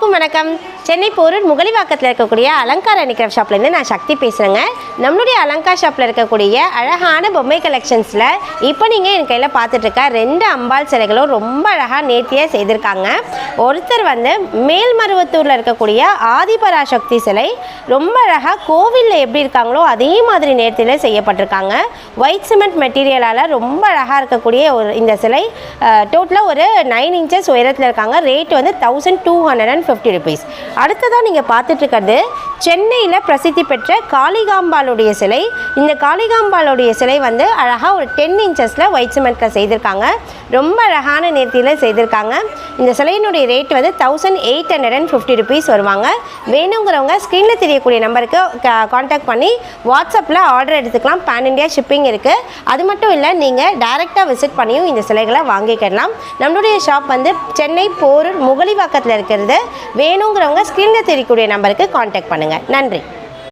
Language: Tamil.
எல்லாருக்கும் வணக்கம். சென்னை போரூர் முகலிவாக்கத்தில் இருக்கக்கூடிய அலங்கார் அணிகிராஃப்ட் ஷாப்லேருந்து நான் சக்தி பேசுகிறேங்க. நம்மளுடைய அலங்கார் ஷாப்பில் இருக்கக்கூடிய அழகான பொம்மை கலெக்ஷன்ஸில் இப்போ நீங்கள் என் கையில் பார்த்துட்ருக்க 2 அம்பாள் சிலைகளும் ரொம்ப அழகாக நேர்த்தியாக செய்திருக்காங்க. ஒருத்தர் மேல்மருவத்தூரில் இருக்கக்கூடிய ஆதிபராசக்தி சிலை ரொம்ப அழகாக கோவிலில் எப்படி இருக்காங்களோ அதே மாதிரி நேர்த்தியில் செய்யப்பட்டிருக்காங்க. ஒயிட் சிமெண்ட் மெட்டீரியலால் ரொம்ப அழகாக இருக்கக்கூடிய இந்த சிலை டோட்டலாக ஒரு 9 இன்ச்சஸ் உயரத்தில் இருக்காங்க. Rate 1250 rupees. அடுத்ததாக நீங்கள் பார்த்துட்ருக்கிறது சென்னையில் பிரசித்தி பெற்ற காளிகாம்பாளுடைய சிலை. இந்த காளிகாம்பாளுடைய சிலை அழகாக ஒரு 10 இன்ச்சஸில் ஒயிட் சிமெண்ட்டில் செய்திருக்காங்க. ரொம்ப அழகான நேர்த்தியில் செய்திருக்காங்க. இந்த சிலையினுடைய ரேட் 1850 rupees வருவாங்க. வேணுங்கிறவங்க ஸ்க்ரீனில் தெரியக்கூடிய நம்பருக்கு காண்டாக்ட் பண்ணி வாட்ஸ்அப்பில் ஆர்டர் எடுத்துக்கலாம். பேன் இண்டியா ஷிப்பிங் இருக்குது. அது மட்டும் இல்லை, நீங்கள் டைரெக்டாக விசிட் பண்ணியும் இந்த சிலைகளை வாங்கிக்கலாம். நம்மளுடைய ஷாப் சென்னை போரூர் முகலிவாக்கத்தில் இருக்கிறது. வேணுங்கிறவங்க ஸ்க்ரீனில் தெரியக்கூடிய நம்பருக்கு காண்டாக்ட் பண்ணுங்கள். நன்றி.